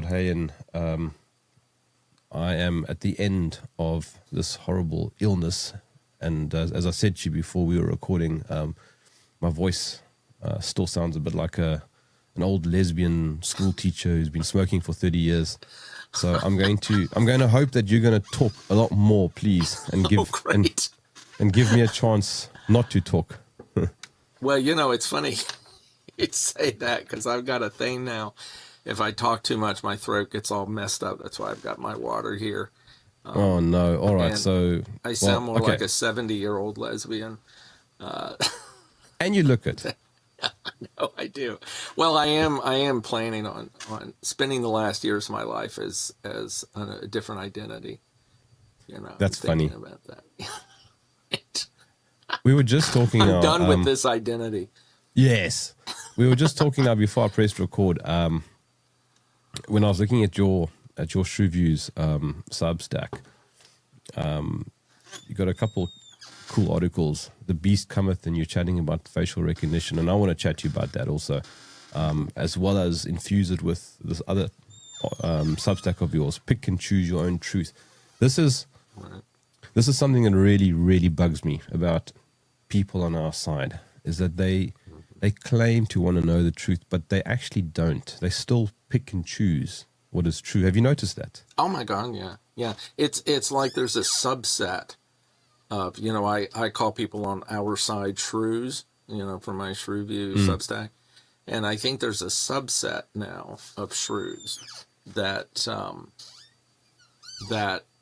Todd Hayen. I am at the end of this horrible illness, and as I said to you before we were recording, my voice still sounds a bit like an old lesbian school teacher who's been smoking for 30 years. So I'm going to hope that you're going to talk a lot more, please, and give and give me a chance not to talk. Well, it's funny you'd say that, because I've got a thing now. If I talk too much, my throat gets all messed up. That's why I've got my water here. Oh, no. All right. So I sound more like a 70-year-old lesbian. And you look it. No, I do. Well, I am planning on spending the last years of my life as a different identity. That's funny. About that. We were just talking. I'm done with this identity. Yes, we were just talking now before I pressed record. When I was looking at your Shrew Views Substack, you got a couple cool articles. The Beast Cometh, and you're chatting about facial recognition, and I want to chat to you about that also, as well as infuse it with this other Substack of yours. Pick and choose your own truth. This is something that really, really bugs me about people on our side, is that they claim to want to know the truth, but they actually don't. They still pick and choose what is true. Have you noticed that? Oh my God, yeah. It's like there's a subset of, I call people on our side shrews, for my Shrew View Substack, and I think there's a subset now of shrews that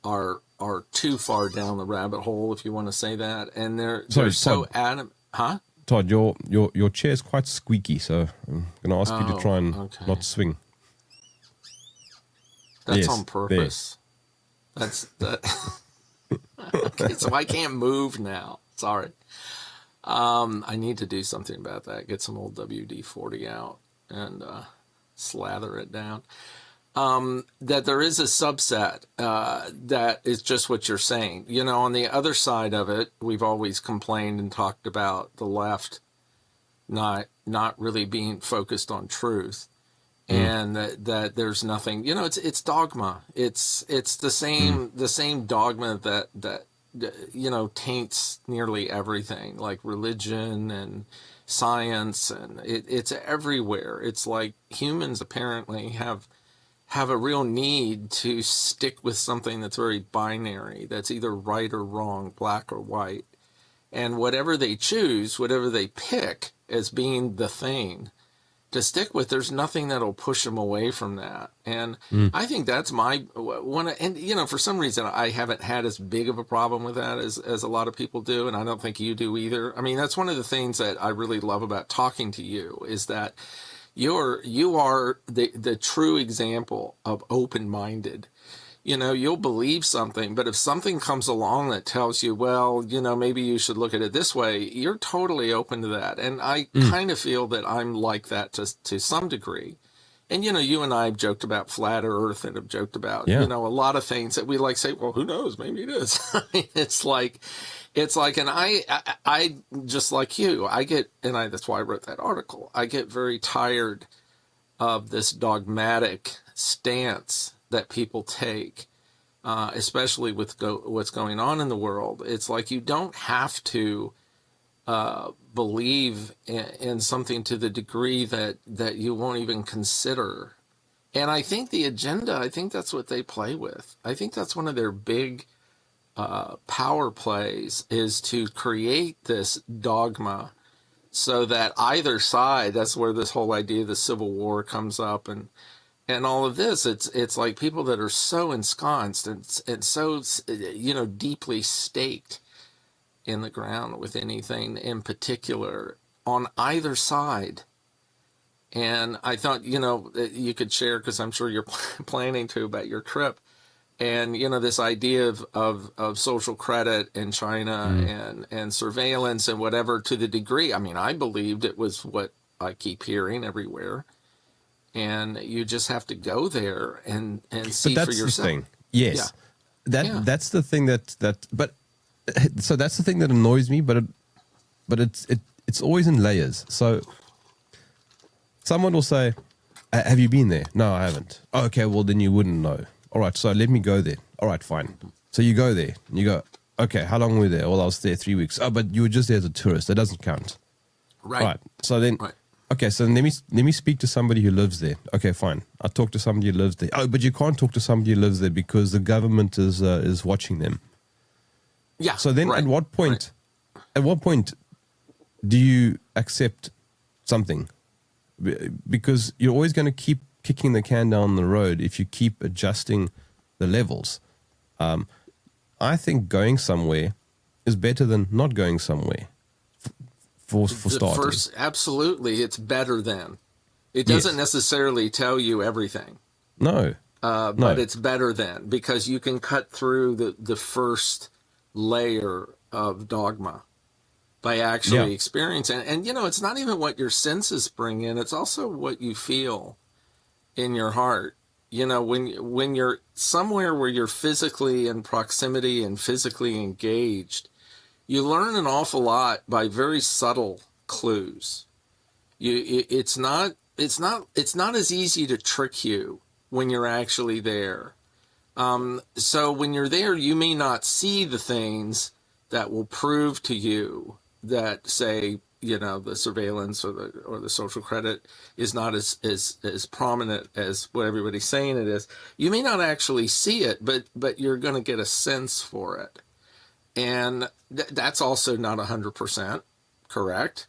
are too far down the rabbit hole, if you want to say that, and they're so adamant. Huh? Todd, your chair is quite squeaky, so I'm going to ask you to try and not swing. That's on purpose. There. That's that. Okay, so I can't move now. Sorry. I need to do something about that. Get some old WD-40 out and slather it down. That there is a subset that is just what you're saying. On the other side of it, we've always complained and talked about the left not really being focused on truth, and that there's nothing. It's dogma. It's the same dogma that taints nearly everything, like religion and science, and it's everywhere. It's like humans apparently have a real need to stick with something that's very binary, that's either right or wrong, black or white. And whatever they choose, whatever they pick as being the thing to stick with, there's nothing that'll push them away from that. And I think that's my one. And, for some reason, I haven't had as big of a problem with that as a lot of people do. And I don't think you do either. I mean, that's one of the things that I really love about talking to you, is that you are the true example of open-minded. You'll believe something, but if something comes along that tells you, well, maybe you should look at it this way, you're totally open to that. And I kind of feel that I'm like that to some degree. And, you and I have joked about flat earth and have joked about, a lot of things that we like say, well, who knows? Maybe it is. I mean, it's like, and I just like you, that's why I wrote that article. I get very tired of this dogmatic stance that people take, especially with what's going on in the world. It's like you don't have to believe in something to the degree that you won't even consider. And I think the agenda, I think that's what they play with. I think that's one of their big power plays, is to create this dogma so that either side, that's where this whole idea of the Civil War comes up, and all of this, it's like people that are so ensconced and so deeply staked in the ground with anything in particular on either side. And I thought you could share, because I'm sure you're planning to, about your trip, and this idea of social credit in China and surveillance and whatever, to the degree. I mean, I believed it was what I keep hearing everywhere. And you just have to go there and see for yourself. That's the thing. Yes. Yeah. That's the thing so that's the thing that annoys me, but it's always in layers. So someone will say, Have you been there? No, I haven't. Oh, okay, well, then you wouldn't know. All right, so let me go there. All right, fine. So you go there, and you go, okay, how long were you there? Well, I was there 3 weeks. Oh, but you were just there as a tourist. That doesn't count. Right. Right. So then, Right. okay, so let me speak to somebody who lives there. Okay, fine. I'll talk to somebody who lives there. Oh, but you can't talk to somebody who lives there because the government is watching them. Yeah. So then, right. at what point do you accept something? Because you're always going to keep kicking the can down the road if you keep adjusting the levels. I think going somewhere is better than not going somewhere. For starters. Absolutely, it's better than. It doesn't necessarily tell you everything. No. But it's better than, because you can cut through the first layer of dogma by actually experiencing. And, it's not even what your senses bring in. It's also what you feel in your heart. When you're somewhere where you're physically in proximity and physically engaged, you learn an awful lot by very subtle clues. It's not as easy to trick you when you're actually there. So when you're there, you may not see the things that will prove to you that, say, the surveillance or the social credit is not as prominent as what everybody's saying it is. You may not actually see it, but you're going to get a sense for it. And that's also not 100% correct,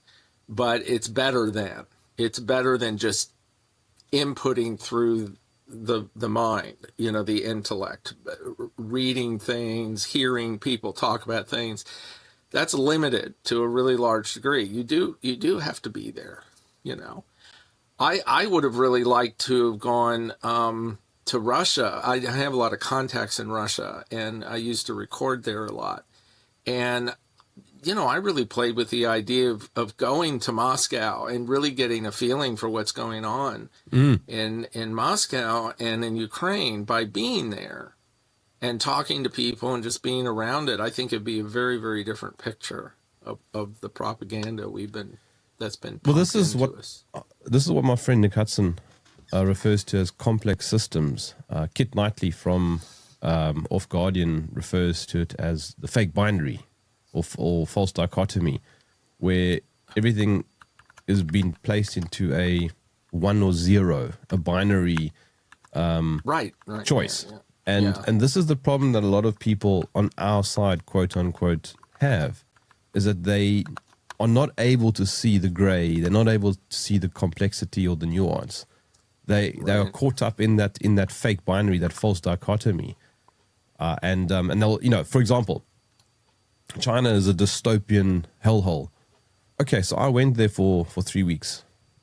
but it's better than. It's better than just inputting through the mind, the intellect, reading things, hearing people talk about things. That's limited to a really large degree. You do have to be there, I would have really liked to have gone to Russia. I have a lot of contacts in Russia, and I used to record there a lot. And, I really played with the idea of going to Moscow and really getting a feeling for what's going on in Moscow and in Ukraine by being there and talking to people and just being around it. I think it'd be a very, very different picture of the propaganda that's been pumped into us. This is what my friend Nick Hudson refers to as complex systems. Kit Knightley from Off Guardian refers to it as the fake binary or false dichotomy, where everything is being placed into a 1 or 0, a binary choice. Yeah. And this is the problem that a lot of people on our side, quote unquote, have, is that they are not able to see the gray. They're not able to see the complexity or the nuance. They are caught up in that fake binary, that false dichotomy. And they'll, for example, China is a dystopian hellhole. Okay, so I went there for 3 weeks,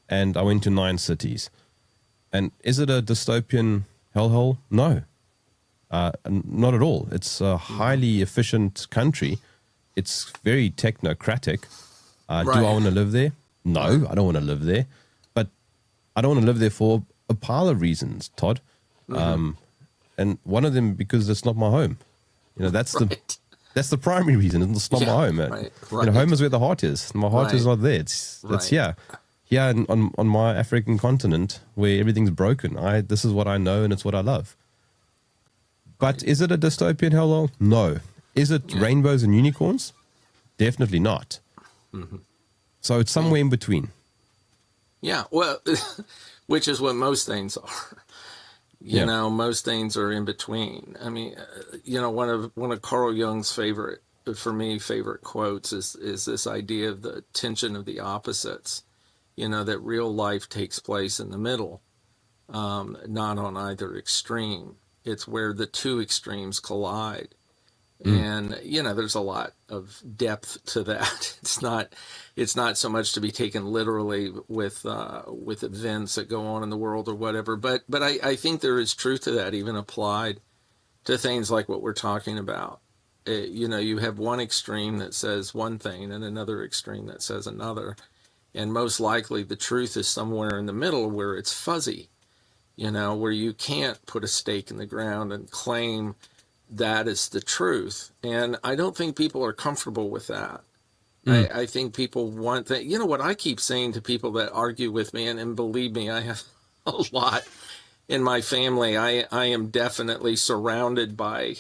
and I went to 9 cities. And is it a dystopian hellhole? No, not at all. It's a highly efficient country. It's very technocratic. Do I want to live there? No, I don't want to live there. But I don't want to live there for a pile of reasons, Todd. And one of them, because it's not my home. That's the primary reason. It's not my home. Right. Home is where the heart is. My heart is not there. It's here. Here on my African continent, where everything's broken. This is what I know, and it's what I love. But is it a dystopian hellhole? No. Is it rainbows and unicorns? Definitely not. So it's somewhere in between. Yeah, well, which is what most things are. Most things are in between. I mean, one of Carl Jung's favorite quotes is this idea of the tension of the opposites. That real life takes place in the middle, not on either extreme. It's where the two extremes collide. And, there's a lot of depth to that. It's not so much to be taken literally with events that go on in the world or whatever. But I think there is truth to that, even applied to things like what we're talking about. You have one extreme that says one thing and another extreme that says another. And most likely the truth is somewhere in the middle where it's fuzzy, where you can't put a stake in the ground and claim that is the truth. And I don't think people are comfortable with that. I think people want that. What I keep saying to people that argue with me, and believe me, I have a lot in my family. I am definitely surrounded by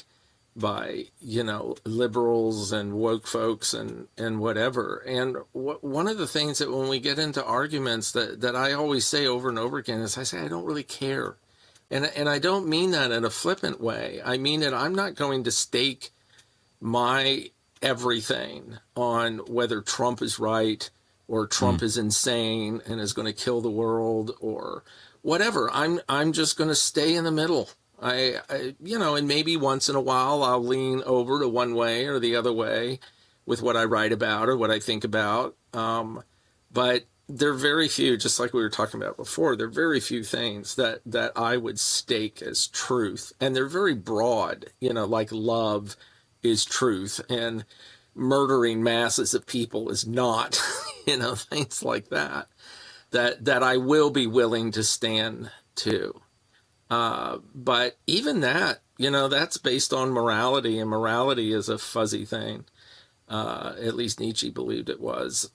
liberals and woke folks and whatever. And one of the things that when we get into arguments that I always say over and over again is I say I don't really care. And I don't mean that in a flippant way. I mean that I'm not going to stake my everything on whether Trump is right or Trump is insane and is going to kill the world or whatever. I'm just going to stay in the middle. I and maybe once in a while I'll lean over to one way or the other way with what I write about or what I think about. But there are very few, just like we were talking about before, there are very few things that I would stake as truth. And they're very broad, like love is truth and murdering masses of people is not, things like that I will be willing to stand to. But even that, that's based on morality, and morality is a fuzzy thing. At least Nietzsche believed it was.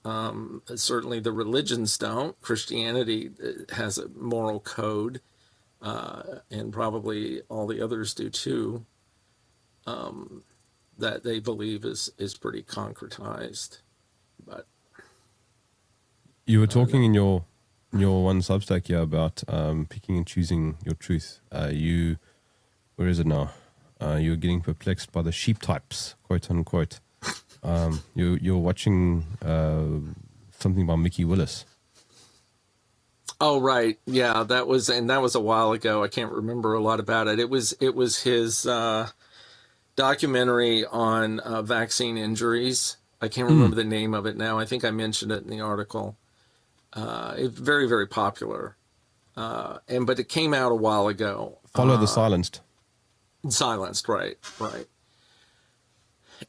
Certainly the religions don't. Christianity has a moral code, and probably all the others do too, that they believe is pretty concretized. But you were talking in your one Substack here about picking and choosing your truth. Where is it now? You're getting perplexed by the sheep types, quote unquote. You're watching something by Mickey Willis. Oh, right. Yeah, that was a while ago. I can't remember a lot about it. It was his documentary on vaccine injuries. I can't remember the name of it now. I think I mentioned it in the article. It's very, very popular. But it came out a while ago. Follow the Silenced. Silenced, right.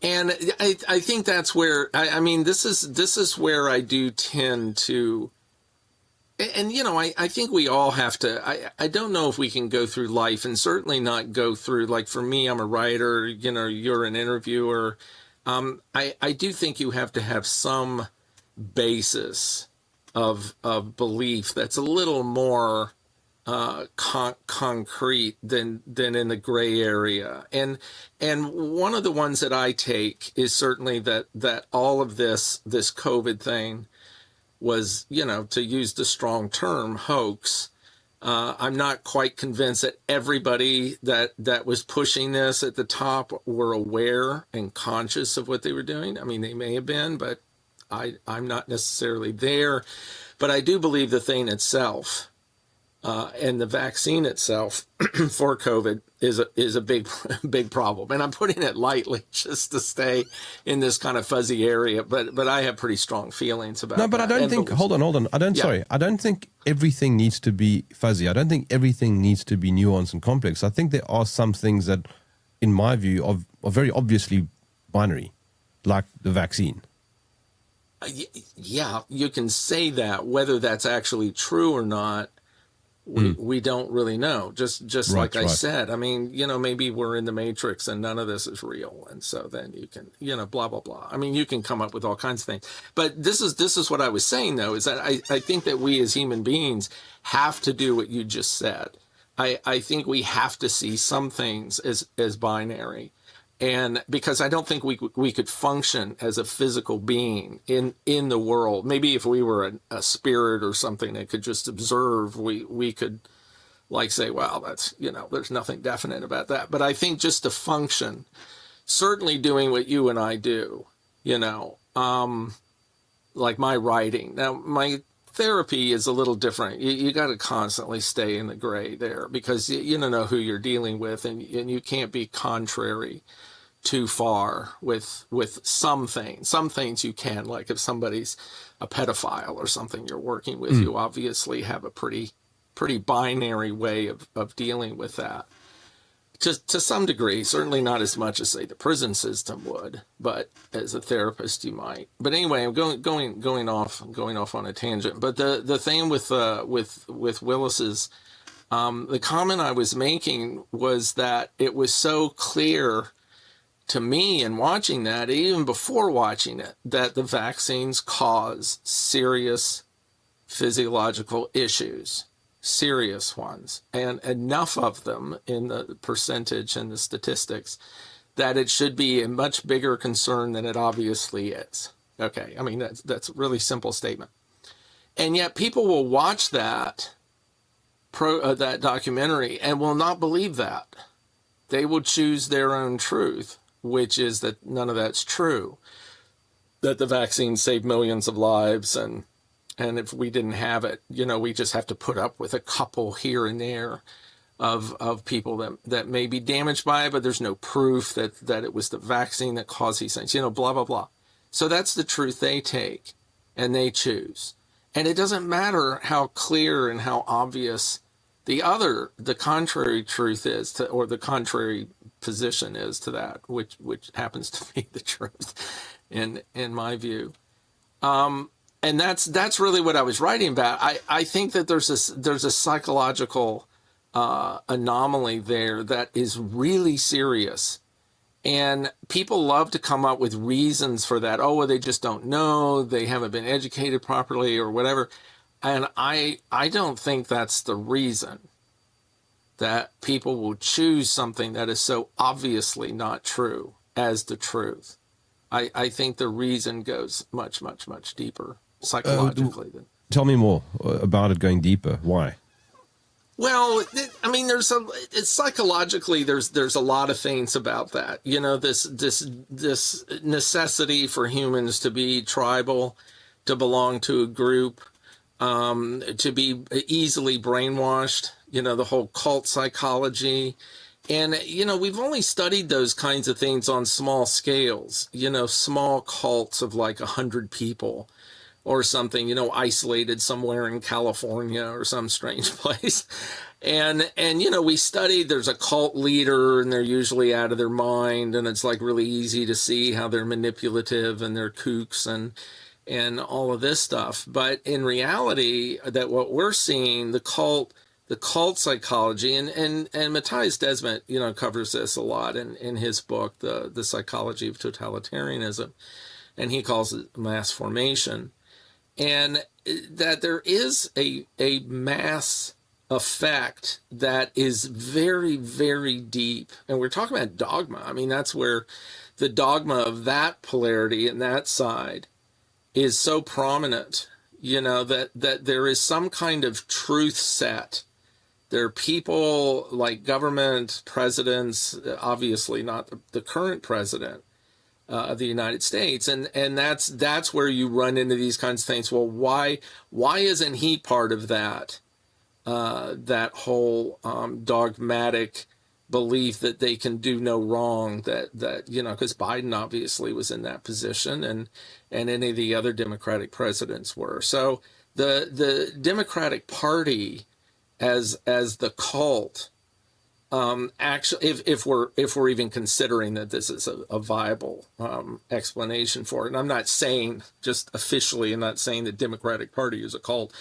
And I think that's where, this is where I do tend to, and I think we all have to, I don't know if we can go through life and certainly not go through, like for me, I'm a writer, you're an interviewer. I do think you have to have some basis of belief that's a little more concrete than in the gray area. And one of the ones that I take is certainly that all of this COVID thing was, to use the strong term, hoax. I'm not quite convinced that everybody that was pushing this at the top were aware and conscious of what they were doing. I mean, they may have been, but I'm not necessarily there. But I do believe the thing itself, and the vaccine itself for COVID is a big problem. And I'm putting it lightly just to stay in this kind of fuzzy area. But I have pretty strong feelings about No, but that. I don't think, hold on. I don't think everything needs to be fuzzy. I don't think everything needs to be nuanced and complex. I think there are some things that, in my view, are very obviously binary, like the vaccine. Yeah, you can say that. Whether that's actually true or not, we don't really know. Just Right, like I right. said, maybe we're in the Matrix and none of this is real. And so then you can, blah, blah, blah. You can come up with all kinds of things. But this is what I was saying, though, is that I think that we as human beings have to do what you just said. I think we have to see some things as binary. And because I don't think we could function as a physical being in the world. Maybe if we were a spirit or something that could just observe, we could like say, well, that's, there's nothing definite about that. But I think just to function, certainly doing what you and I do, like my writing. Now, my therapy is a little different. You got to constantly stay in the gray there because you don't know who you're dealing with, and you can't be contrary too far with some things. Some things you can, like if somebody's a pedophile or something you're working with, you obviously have a pretty binary way of dealing with that. To some degree, certainly not as much as, say, the prison system would, but as a therapist you might. But anyway, I'm going off on a tangent. But the thing with Willis's, the comment I was making was that it was so clear to me in watching that, even before watching it, that the vaccines cause serious physiological issues. serious ones, and enough of them in the percentage and the statistics that it should be a much bigger concern than it obviously is. Okay, I mean, that's a really simple statement. And yet people will watch that that documentary and will not believe that. They will choose their own truth, which is that none of that's true, that the vaccine saved millions of lives, and if we didn't have it, we just have to put up with a couple here and there of people that may be damaged by it, but there's no proof that it was the vaccine that caused these things, blah, blah, blah. So that's the truth they take and they choose. And it doesn't matter how clear and how obvious the contrary truth is or the contrary position is to that, which happens to be the truth in my view. And that's really what I was writing about. I think that there's a psychological anomaly there that is really serious. And people love to come up with reasons for that. Oh, well, they just don't know. They haven't been educated properly or whatever. And I don't think that's the reason that people will choose something that is so obviously not true as the truth. I think the reason goes much, much, much deeper psychologically. Tell me more about it going deeper. Why? Well, I mean, psychologically, there's a lot of things about that. This necessity for humans to be tribal, to belong to a group, to be easily brainwashed. The whole cult psychology, and we've only studied those kinds of things on small scales. Small cults of like 100 people. Or something, isolated somewhere in California or some strange place. And we studied, there's a cult leader and they're usually out of their mind. And it's like really easy to see how they're manipulative and they're kooks and all of this stuff. But in reality, that what we're seeing, the cult psychology, and Matthias Desmet, covers this a lot in his book, The Psychology of Totalitarianism. And he calls it mass formation. And that there is a mass effect that is very, very deep. And we're talking about dogma. I mean, that's where the dogma of that polarity and that side is so prominent, that there is some kind of truth set. There are people like government, presidents, obviously not the current president, of the United States, and that's where you run into these kinds of things. Well, why isn't he part of that whole dogmatic belief that they can do no wrong? That because Biden obviously was in that position, and any of the other Democratic presidents were. So the Democratic Party as the cult. Actually, if we're even considering that this is a viable explanation for it, and I'm not saying just officially, I'm not saying the Democratic Party is a cult,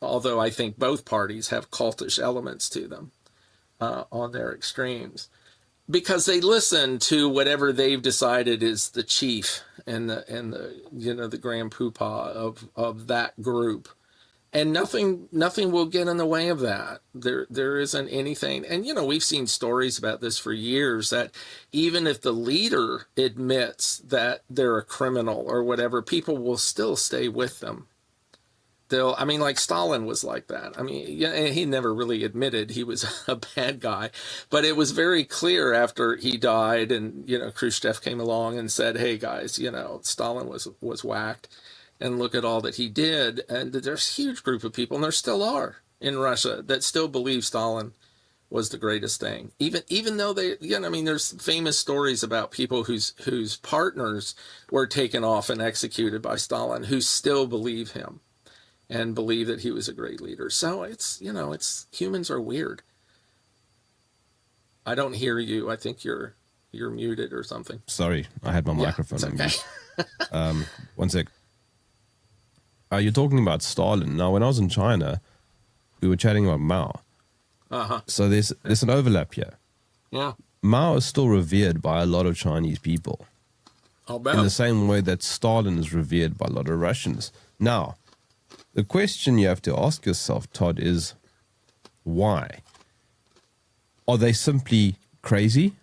although I think both parties have cultish elements to them on their extremes, because they listen to whatever they've decided is the chief and the grand poobah of that group. And nothing will get in the way of that. There isn't anything. And, we've seen stories about this for years, that even if the leader admits that they're a criminal or whatever, people will still stay with them. Like Stalin was like that. He never really admitted he was a bad guy, but it was very clear after he died and, Khrushchev came along and said, hey guys, Stalin was whacked. And look at all that he did. And there's a huge group of people, and there still are in Russia, that still believe Stalin was the greatest thing. Even though there's famous stories about people whose partners were taken off and executed by Stalin, who still believe him and believe that he was a great leader. So it's humans are weird. I don't hear you. I think you're muted or something. Sorry, I had my microphone on okay. mute. One sec. You're talking about Stalin. Now, when I was in China, we were chatting about Mao. Uh-huh. So there's an overlap here. Yeah. Mao is still revered by a lot of Chinese people. I'll bet. In the same way that Stalin is revered by a lot of Russians. Now, The question you have to ask yourself, Todd, is why? Are they simply crazy?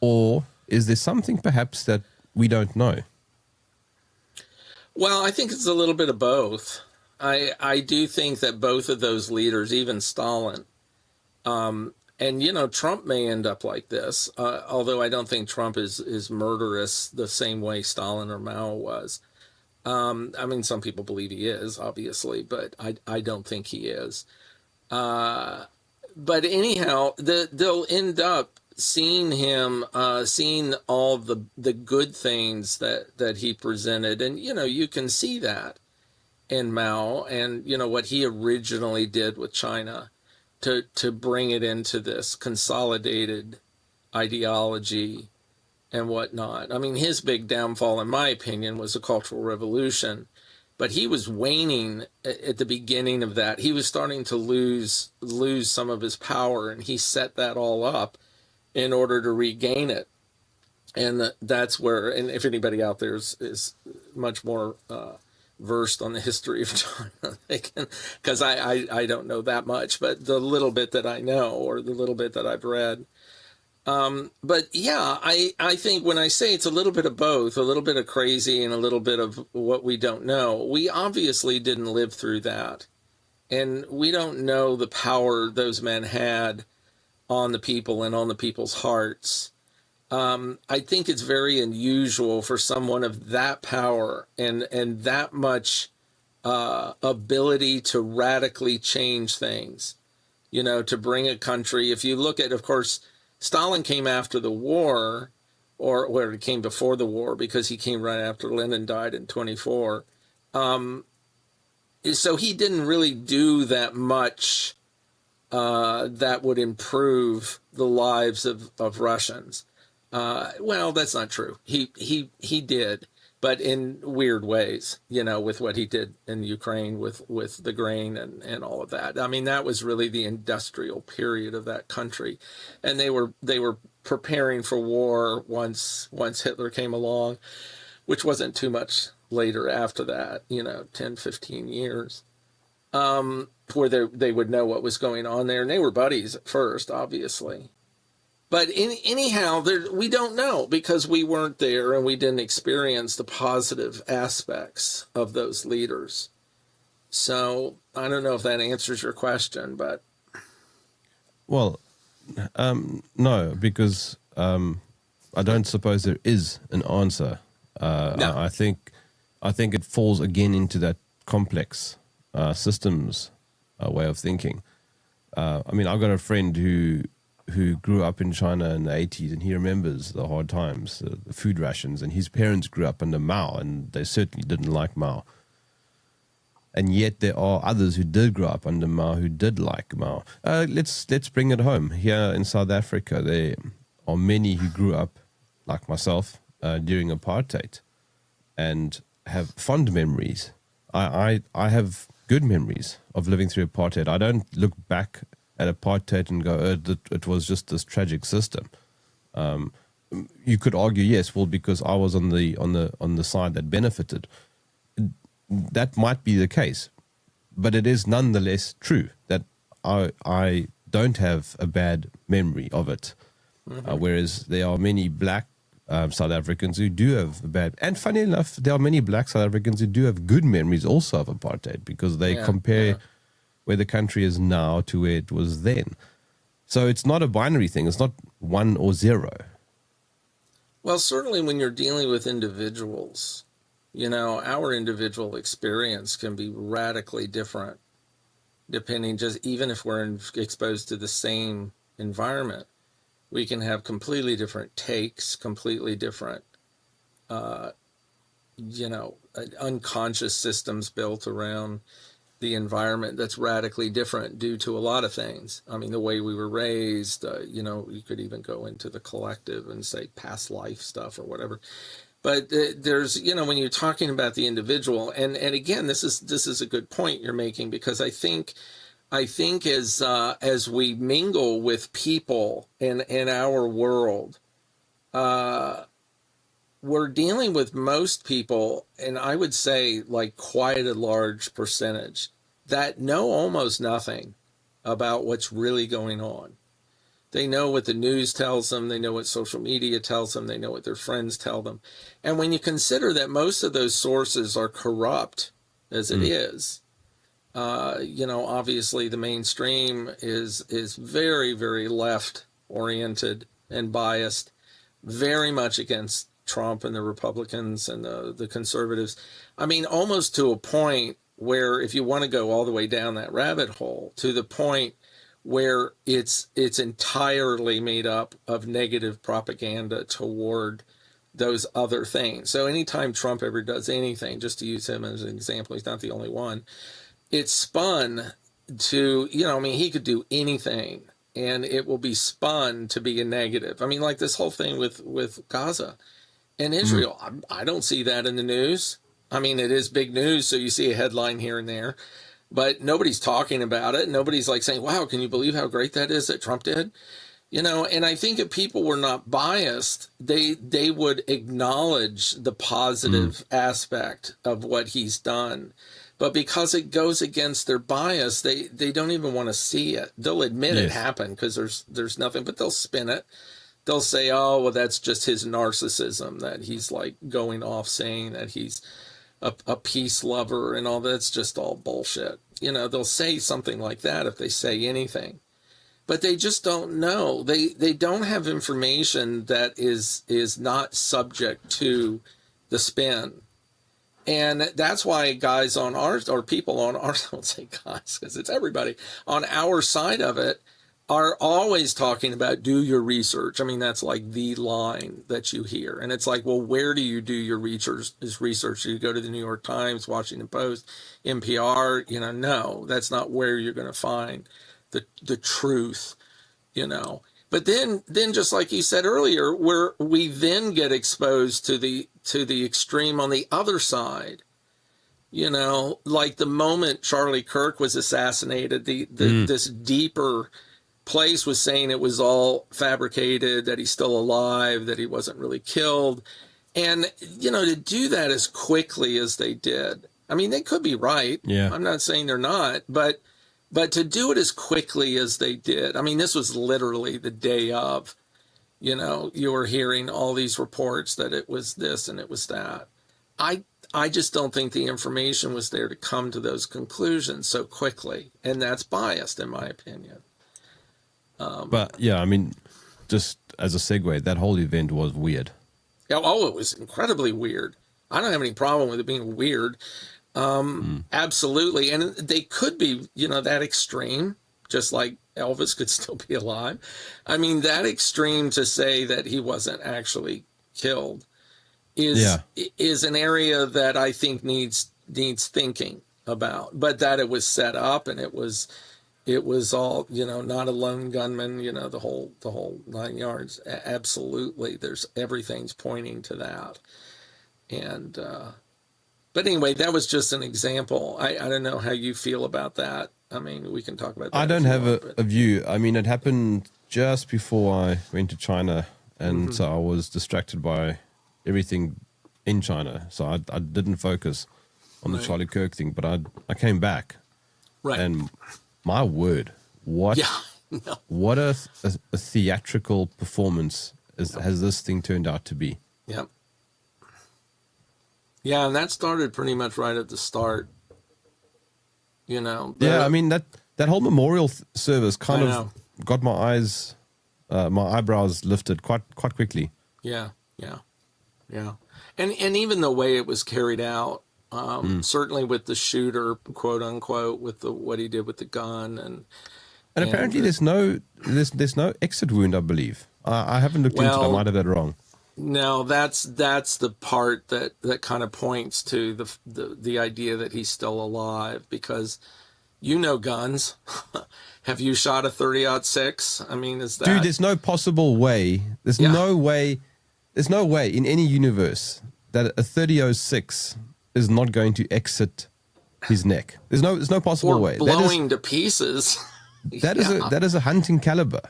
Or is there something perhaps that we don't know? Well, I think it's a little bit of both. I do think that both of those leaders, even Stalin, and Trump may end up like this, although I don't think Trump is murderous the same way Stalin or Mao was. I mean, some people believe he is, obviously, but I don't think he is. But anyhow, they'll end up seeing him, seeing all the good things that he presented, and you can see that in Mao, and what he originally did with China to bring it into this consolidated ideology and whatnot. I mean, his big downfall, in my opinion, was the Cultural Revolution. But he was waning at the beginning of that. He was starting to lose some of his power, and he set that all up in order to regain it. And that's where, and if anybody out there is much more versed on the history of China, because I don't know that much, but the little bit that I know, or the little bit that I've read. But yeah, I think when I say it's a little bit of both, a little bit of crazy and a little bit of what we don't know, we obviously didn't live through that. And we don't know the power those men had on the people and on the people's hearts. I think it's very unusual for someone of that power and that much ability to radically change things, to bring a country. If you look at, of course, Stalin came after the war, or he came before the war, because he came right after Lenin died in 1924. So he didn't really do that much that would improve the lives of Russians. Well, that's not true. He did, but in weird ways, with what he did in Ukraine with the grain and all of that. I mean, that was really the industrial period of that country. And they were preparing for war once Hitler came along, which wasn't too much later after that, 10, 15 years, where they would know what was going on there. And they were buddies at first, obviously. But anyhow, we don't know, because we weren't there and we didn't experience the positive aspects of those leaders. So I don't know if that answers your question, but. Well, no, because I don't suppose there is an answer. No. I think it falls again into that complex systems way of thinking. I mean, I've got a friend who grew up in China in the 80s, and he remembers the hard times, the food rations, and his parents grew up under Mao, and they certainly didn't like Mao. And yet there are others who did grow up under Mao who did like Mao. Let's bring it home. Here in South Africa, there are many who grew up, like myself, during apartheid, and have fond memories. I have good memories of living through apartheid. I don't look back at apartheid and go, it was just this tragic system. You could argue, yes, well, because I was on the side that benefited. That might be the case, but it is nonetheless true that I don't have a bad memory of it. Mm-hmm. Whereas there are many black South Africans who do have bad, and funny enough, there are many black South Africans who do have good memories also of apartheid, because they compare where the country is now to where it was then. So it's not a binary thing. It's not 1 or 0. Well, certainly when you're dealing with individuals, our individual experience can be radically different, depending, just even if we're exposed to the same environment. We can have completely different takes, completely different, unconscious systems built around the environment that's radically different due to a lot of things. I mean, the way we were raised, you could even go into the collective and say past life stuff or whatever. But there's, when you're talking about the individual, and again, this is a good point you're making, because I think as we mingle with people in our world, we're dealing with most people, and I would say like quite a large percentage, that know almost nothing about what's really going on. They know what the news tells them. They know what social media tells them. They know what their friends tell them. And when you consider that most of those sources are corrupt, as it is, obviously the mainstream is very, very left-oriented and biased, very much against Trump and the Republicans and the conservatives. I mean, almost to a point where, if you want to go all the way down that rabbit hole, to the point where it's entirely made up of negative propaganda toward those other things. So anytime Trump ever does anything, just to use him as an example, he's not the only one, it's spun to, he could do anything and it will be spun to be a negative. I mean, like this whole thing with Gaza and Israel, I don't see that in the news. I mean, it is big news, so you see a headline here and there, but nobody's talking about it. Nobody's like saying, wow, can you believe how great that is that Trump did? And I think if people were not biased, they would acknowledge the positive aspect of what he's done. But because it goes against their bias, they don't even want to see it. They'll admit it happened because there's nothing, but they'll spin it. They'll say, oh, well, that's just his narcissism, that he's like going off saying that he's a peace lover and all that's just all bullshit. They'll say something like that if they say anything. But they just don't know. They don't have information that is not subject to the spin. And that's why guys on ours, or people on ours, I don't say guys because it's everybody, on our side of it are always talking about do your research. I mean, that's like the line that you hear. And it's like, well, where do you do your research? Do you go to the New York Times, Washington Post, NPR? No, that's not where you're going to find the truth, But then just like you said earlier, where we then get exposed to the extreme on the other side, like the moment Charlie Kirk was assassinated, this deeper place was saying it was all fabricated, that he's still alive, that he wasn't really killed. And, to do that as quickly as they did, I mean, they could be right. Yeah. I'm not saying they're not, but to do it as quickly as they did, I mean, this was literally the day of, you were hearing all these reports that it was this and it was that. I just don't think the information was there to come to those conclusions so quickly. And that's biased, in my opinion. But yeah, I mean, just as a segue, that whole event was weird. Oh, it was incredibly weird. I don't have any problem with it being weird. Absolutely. And they could be, that extreme, just like Elvis could still be alive. I mean, that extreme to say that he wasn't actually killed is an area that I think needs thinking about, but that it was set up and it was all, not a lone gunman, the whole 9 yards. Absolutely. Everything's pointing to that. And, but anyway, that was just an example. I don't know how you feel about that. I mean, we can talk about that. I don't have a view. I mean, it happened just before I went to China, and so I was distracted by everything in China. So I didn't focus on the Charlie Kirk thing, but I came back. Right. And my word, what a theatrical performance has this thing turned out to be. Yep. Yeah, and that started pretty much right at the start. I mean, that whole memorial service kind of got my eyebrows lifted quite quickly. Yeah. And even the way it was carried out, certainly with the shooter, quote unquote, with what he did with the gun, and apparently there's no exit wound, I believe. I haven't looked into it. I might have that wrong. No, that's the part that kind of points to the idea that he's still alive, because guns. Have you shot a 30-06? I mean, is that... Dude, there's no possible way. There's no way in any universe that a 30-06 is not going to exit his neck. There's no possible way. Blowing to pieces. That is a hunting caliber.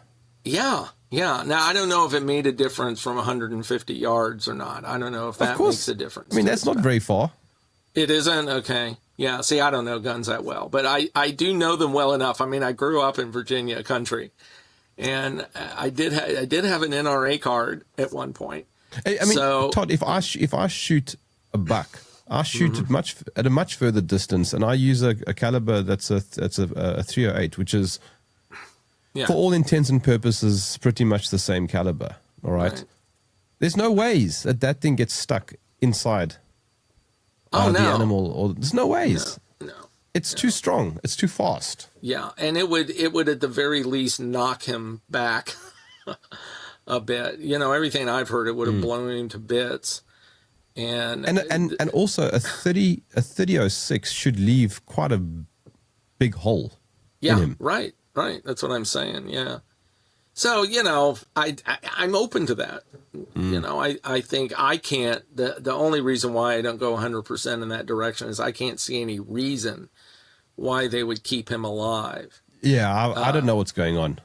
Yeah. Yeah. Now, I don't know if it made a difference from 150 yards or not. I don't know if that makes a difference. I mean, that's not very far. It isn't? Okay. Yeah. See, I don't know guns that well, but I do know them well enough. I mean, I grew up in Virginia country, and I did have an NRA card at one point. I mean, so, Todd, if I shoot a buck, I shoot at a much further distance, and I use a caliber that's a 308, which is, for all intents and purposes, pretty much the same caliber. All right. There's no ways that thing gets stuck inside the animal, or there's no ways. No. It's too strong. It's too fast. Yeah, and it would at the very least knock him back a bit. You know, everything I've heard, it would have blown him to bits. And also a 3006 should leave quite a big hole in him. Right. That's what I'm saying. Yeah. So, you know, I'm open to that. You know, I think I can't, the only reason why I don't go 100% in that direction is I can't see any reason why they would keep him alive. Yeah, I don't know what's going on.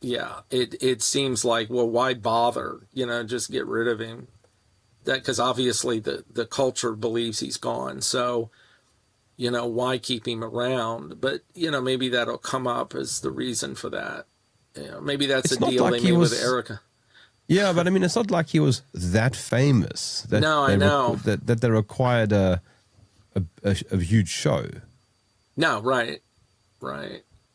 Yeah, it seems like, well, why bother? You know, just get rid of him. That because obviously the culture believes he's gone. So, you know, why keep him around? But, you know, maybe that'll come up as the reason for that. You know, maybe that's a deal they made with Erica. Yeah, but I mean, it's not like he was that famous. That I know. That they required a huge show. No, right.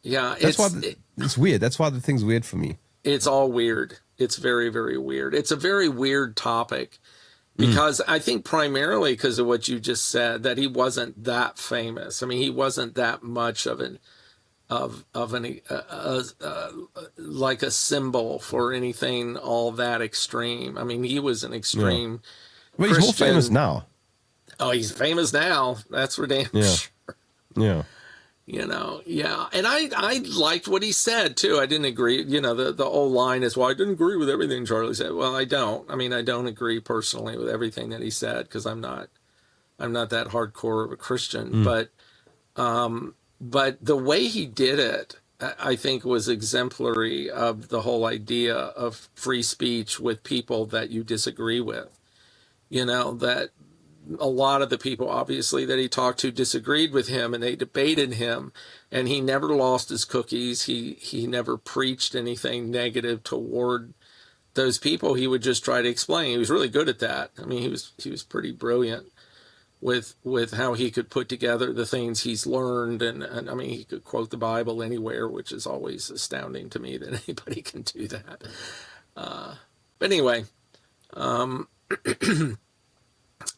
Yeah, it's weird. That's why the thing's weird for me. It's all weird. It's very, very weird. It's a very weird topic because I think primarily because of what you just said, that he wasn't that famous. I mean, he wasn't that much of an like a symbol for anything all that extreme. I mean, he was an extreme. But he's more famous now. Oh, he's famous now. That's for damn sure. Yeah. You know, yeah. And I liked what he said, too. I didn't agree. You know, the old line is, well, I didn't agree with everything Charlie said. Well, I don't. I mean, I don't agree personally with everything that he said because I'm not that hardcore of a Christian. But the way he did it, I think, was exemplary of the whole idea of free speech with people that you disagree with. You know, that a lot of the people, obviously, that he talked to disagreed with him and they debated him, and he never lost his cookies. He never preached anything negative toward those people. He would just try to explain. He was really good at that. I mean, he was pretty brilliant with how he could put together the things he's learned. And I mean, he could quote the Bible anywhere, which is always astounding to me that anybody can do that. But anyway,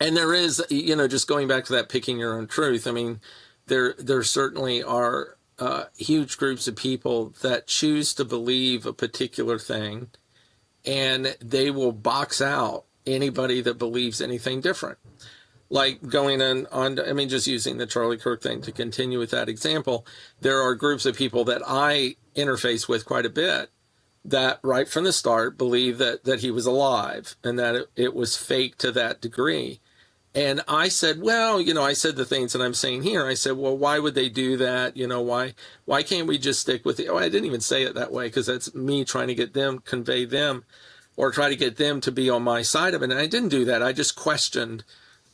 and there is, you know, just going back to that picking your own truth. I mean, there certainly are huge groups of people that choose to believe a particular thing, and they will box out anybody that believes anything different. Like going on, I mean, just using the Charlie Kirk thing to continue with that example, there are groups of people that I interface with quite a bit that right from the start believe that he was alive and that it was fake to that degree. And I said, well, you know, I said the things that I'm saying here. I said, well, why would they do that? You know, why can't we just stick with it? Oh, I didn't even say it that way because that's me trying to get them, convey them, or try to get them to be on my side of it. And I didn't do that. I just questioned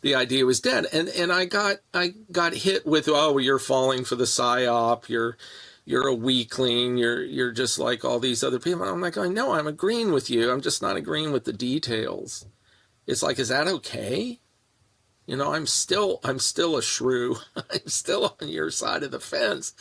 the idea was dead. And I got hit with, oh, well, you're falling for the psyop. You're a weakling. You're just like all these other people. And I'm like, no, I'm agreeing with you. I'm just not agreeing with the details. It's like, is that okay? You know, I'm still a shrew. I'm still on your side of the fence.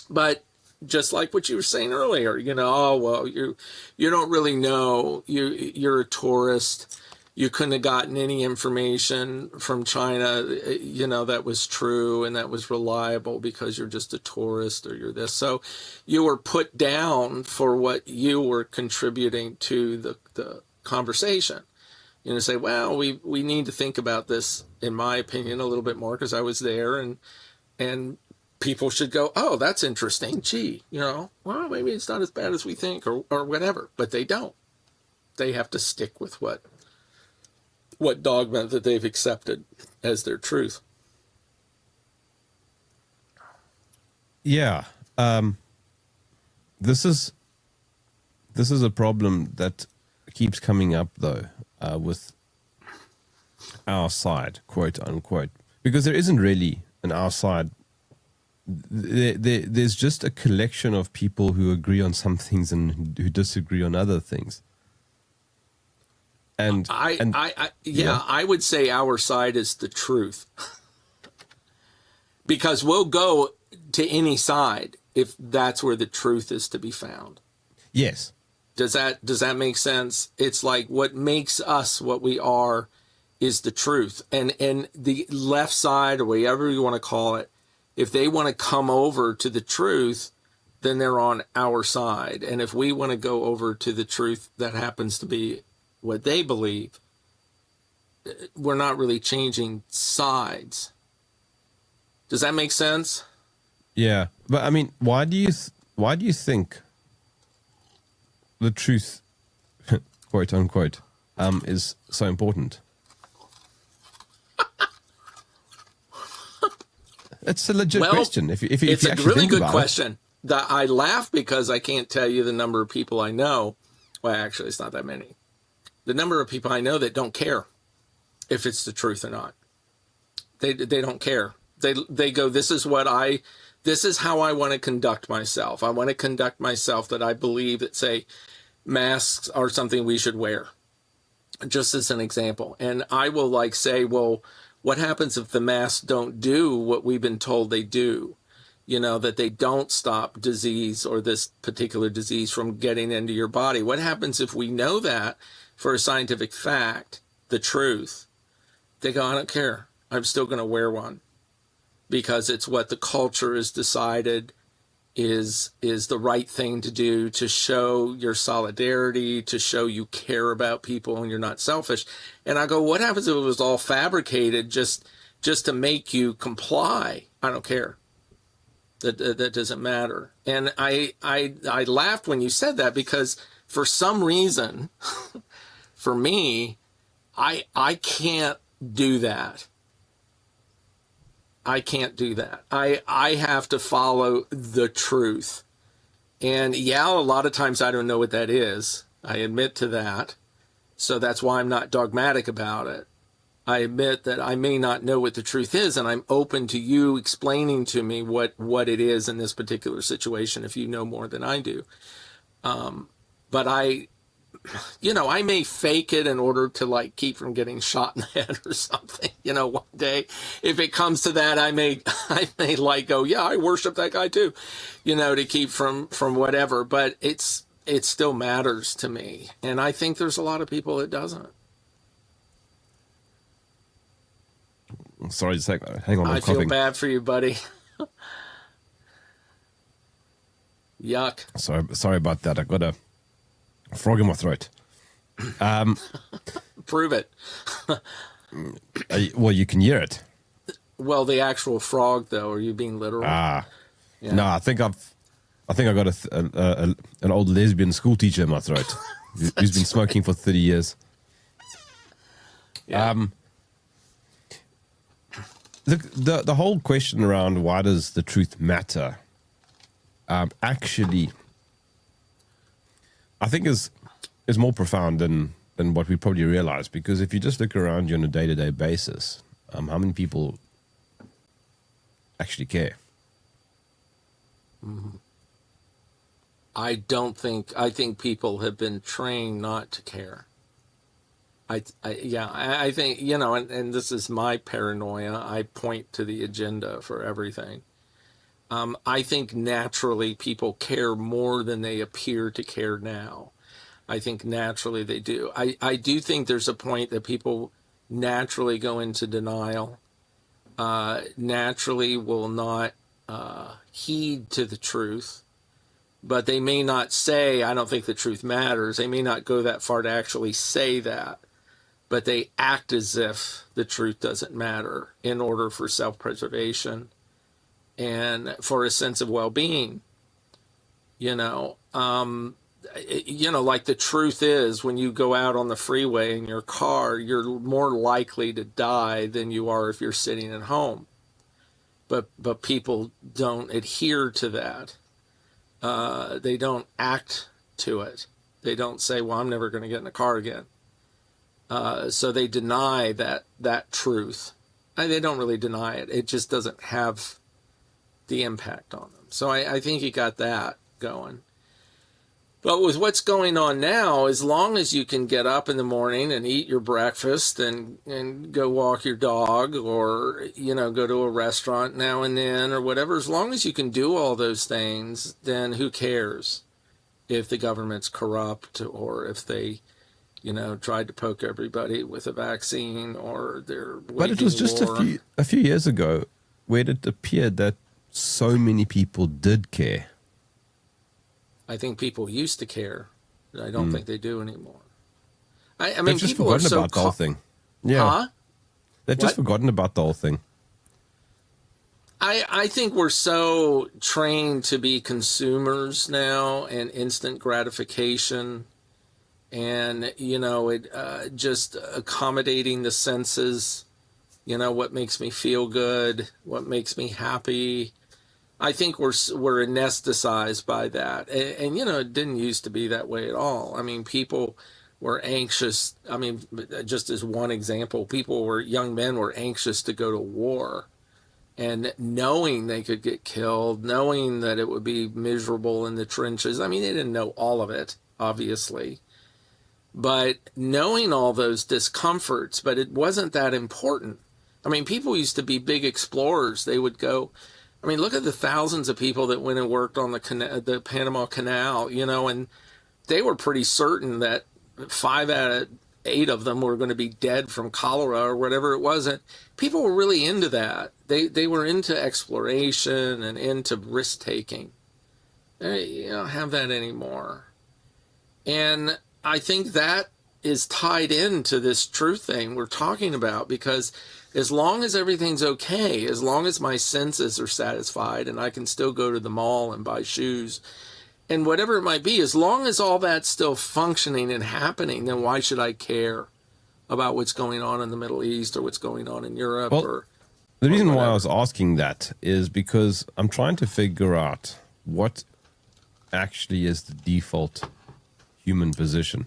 But just like what you were saying earlier, you know, oh, well, you don't really know. You're a tourist. You couldn't have gotten any information from China, you know, that was true and that was reliable because you're just a tourist or you're this. So you were put down for what you were contributing to the conversation. You know, say, well, we need to think about this, in my opinion, a little bit more because I was there, and people should go, oh, that's interesting. Gee, you know, well, maybe it's not as bad as we think or whatever, but they don't. They have to stick with what dogma that they've accepted as their truth. Yeah. This is this is a problem that keeps coming up, though, with our side, quote unquote, because there isn't really an our side. There's just a collection of people who agree on some things and who disagree on other things. And I would say our side is the truth, because we'll go to any side if that's where the truth is to be found. Yes. Does that make sense? It's like what makes us what we are is the truth. And the left side, or whatever you want to call it, if they want to come over to the truth, then they're on our side. And if we want to go over to the truth that happens to be what they believe, we're not really changing sides. Does that make sense? Yeah. But I mean, why do you think the truth, quote unquote, is so important? It's a legit question. If it's you a actually really think good about question. I laugh because I can't tell you the number of people I know. Well, actually, it's not that many. The number of people I know that don't care if it's the truth or not. They don't care. They go, this is how I want to conduct myself. I want to conduct myself that I believe that, say, masks are something we should wear, just as an example. And I will say, well, what happens if the masks don't do what we've been told they do? That they don't stop disease or this particular disease from getting into your body. What happens if we know that for a scientific fact, the truth? They go, I don't care. I'm still going to wear one because it's what the culture has decided is the right thing to do, to show your solidarity, to show you care about people and you're not selfish. And I go, what happens if it was all fabricated just to make you comply? I don't care. That doesn't matter. And I laughed when you said that, because for some reason, for me, I can't do that. I can't do that. I have to follow the truth. And yeah, a lot of times I don't know what that is. I admit to that. So that's why I'm not dogmatic about it. I admit that I may not know what the truth is, and I'm open to you explaining to me what it is in this particular situation if you know more than I do. But I may fake it in order to keep from getting shot in the head or something. One day, if it comes to that, I may go, yeah, I worship that guy too, to keep from whatever. But it still matters to me, and I think there's a lot of people it doesn't. Sorry, just hang on. I feel bad for you, buddy. Yuck. Sorry about that. I got a frog in my throat. Prove it. Well, you can hear it. Well, the actual frog, though. Are you being literal? Yeah. No, I think I got an old lesbian school teacher in my throat who's been smoking for 30 years. Yeah. The whole question around why does the truth matter, actually, I think is more profound than what we probably realize. Because if you just look around you on a day-to-day basis, how many people actually care? Mm-hmm. I think people have been trained not to care. I think, and this is my paranoia. I point to the agenda for everything. I think naturally people care more than they appear to care now. I think naturally they do. I do think there's a point that people naturally go into denial, naturally will not heed to the truth, but they may not say, I don't think the truth matters. They may not go that far to actually say that, but they act as if the truth doesn't matter in order for self-preservation and for a sense of well-being. Like the truth is, when you go out on the freeway in your car, you're more likely to die than you are if you're sitting at home. But people don't adhere to that. They don't act to it. They don't say, well, I'm never going to get in a car again. So they deny that truth. They don't really deny it. It just doesn't have the impact on them. So I think you got that going. But with what's going on now, as long as you can get up in the morning and eat your breakfast and go walk your dog, or, go to a restaurant now and then or whatever, as long as you can do all those things, then who cares if the government's corrupt, or if they, tried to poke everybody with a vaccine, or they're waging But it was just war. a few years ago where it appeared that so many people did care. I think people used to care. I don't think they do anymore. I mean, They've just people are forgotten so about the whole thing. Yeah. Huh? They've just What? forgotten about the whole thing. I think we're so trained to be consumers now, and instant gratification, and just accommodating the senses. What makes me feel good, what makes me happy. I think we're anesthetized by that, and it didn't used to be that way at all. I mean, people were anxious. I mean, just as one example, young men were anxious to go to war, and knowing they could get killed, knowing that it would be miserable in the trenches. I mean, they didn't know all of it, obviously, but knowing all those discomforts, but it wasn't that important. I mean, people used to be big explorers. They would go. I mean, look at the thousands of people that went and worked on the Panama Canal, and they were pretty certain that 5 out of 8 of them were going to be dead from cholera or whatever it was. And people were really into that. They were into exploration and into risk taking. You don't have that anymore. And I think that is tied into this truth thing we're talking about, because as long as everything's okay, as long as my senses are satisfied and I can still go to the mall and buy shoes and whatever it might be, as long as all that's still functioning and happening, then why should I care about what's going on in the Middle East or what's going on in Europe? Well, the reason why I was asking that is because I'm trying to figure out what actually is the default human position.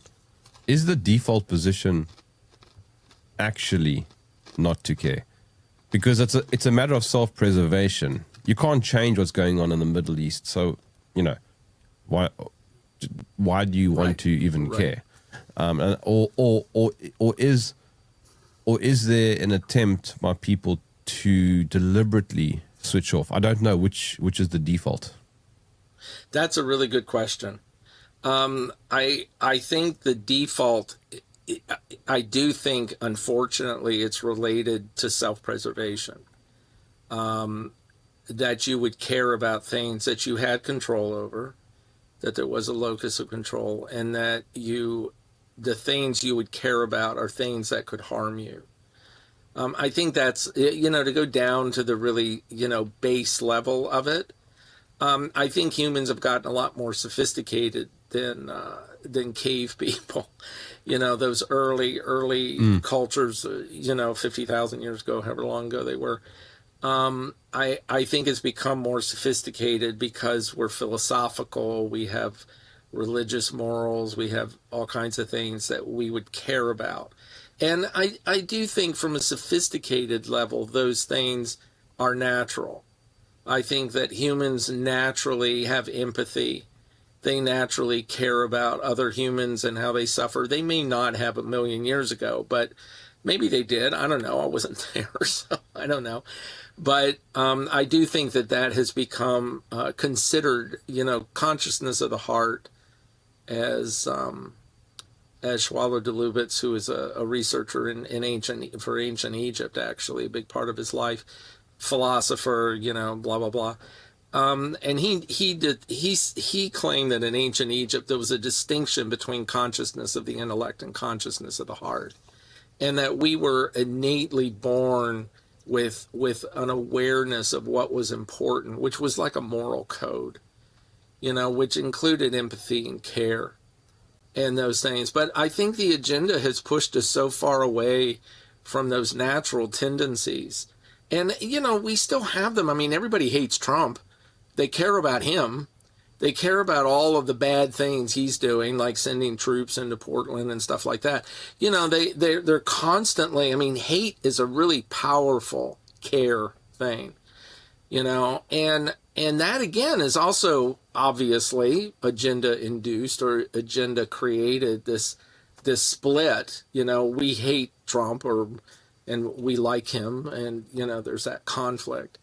Is the default position actually not to care? Because it's a matter of self-preservation. You can't change what's going on in the Middle East, so why do you want to even care? Or is there an attempt by people to deliberately switch off? I don't know which is the default. That's a really good question. I think the default, I do think, unfortunately, it's related to self-preservation. That you would care about things that you had control over, that there was a locus of control, and that the things you would care about are things that could harm you. I think that's, to go down to the really, base level of it. I think humans have gotten a lot more sophisticated than cave people. Those early cultures, 50,000 years ago, however long ago they were. I think it's become more sophisticated because we're philosophical. We have religious morals. We have all kinds of things that we would care about. And I do think from a sophisticated level, those things are natural. I think that humans naturally have empathy. They naturally care about other humans and how they suffer. They may not have a million years ago, but maybe they did. I don't know. I wasn't there, so I don't know. But I do think that has become considered, consciousness of the heart, as Schwaller de Lubitz, who is a researcher in ancient Egypt, actually, a big part of his life, philosopher, blah blah blah. And he claimed that in ancient Egypt there was a distinction between consciousness of the intellect and consciousness of the heart, and that we were innately born with an awareness of what was important, which was like a moral code, which included empathy and care and those things. But I think the agenda has pushed us so far away from those natural tendencies. And, we still have them. I mean, everybody hates Trump. They care about him. They care about all of the bad things he's doing, like sending troops into Portland and stuff like that. You know, they're constantly, I mean, hate is a really powerful care thing, you know, and that again is also obviously agenda induced or agenda created, this split, you know, we hate Trump and we like him, and you know, there's that conflict.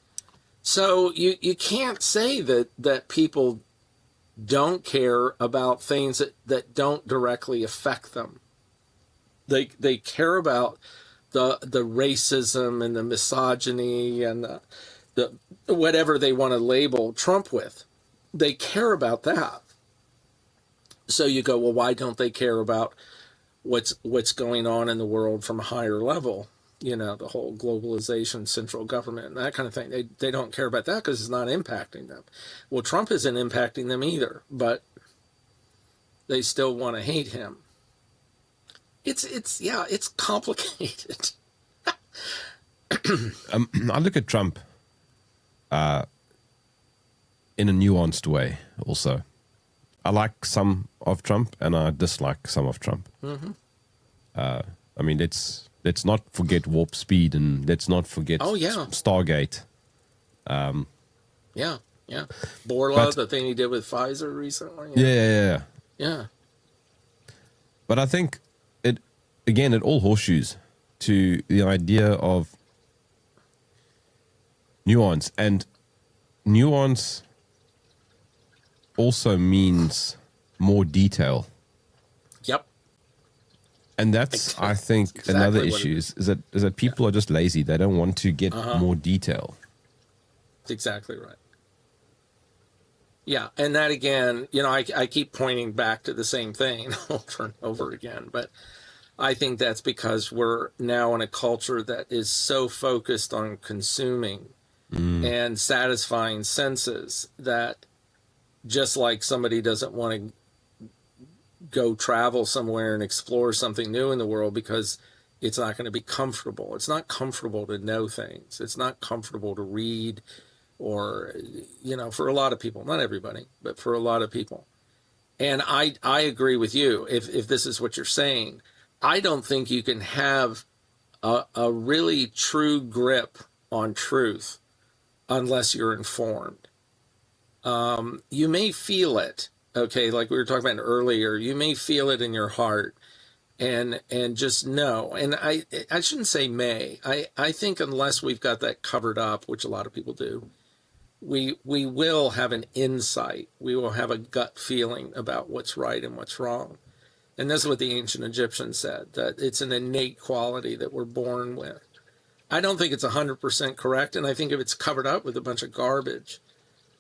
So you can't say that people don't care about things that don't directly affect them. They care about the racism and the misogyny and the whatever they want to label Trump with. They care about that. So you go, well, why don't they care about what's going on in the world from a higher level? You know, the whole globalization, central government, and that kind of thing. They don't care about that because it's not impacting them. Well, Trump isn't impacting them either, but they still want to hate him. It's complicated. I look at Trump in a nuanced way also. I like some of Trump and I dislike some of Trump. Mm-hmm. I mean, let's not forget Warp Speed, and let's not forget Stargate. Yeah. Borla, the thing he did with Pfizer recently. Yeah. But I think it all horseshoes to the idea of nuance, and nuance also means more detail. Yep. And that's, I think, exactly another issue is that people are just lazy. They don't want to get more detail. That's exactly right. Yeah, and that again, you know, I keep pointing back to the same thing over and over again, but I think that's because we're now in a culture that is so focused on consuming and satisfying senses that just like somebody doesn't want to go travel somewhere and explore something new in the world because it's not going to be comfortable. It's not comfortable to know things. It's not comfortable to read, or, you know, for a lot of people, not everybody, but for a lot of people. And I agree with you. If this is what you're saying, I don't think you can have a really true grip on truth unless you're informed. You may feel it, okay, like we were talking about earlier. You may feel it in your heart and just know. And I shouldn't say may. I think unless we've got that covered up, which a lot of people do, we will have an insight. We will have a gut feeling about what's right and what's wrong. And that's what the ancient Egyptians said, that it's an innate quality that we're born with. I don't think it's 100% correct, and I think if it's covered up with a bunch of garbage,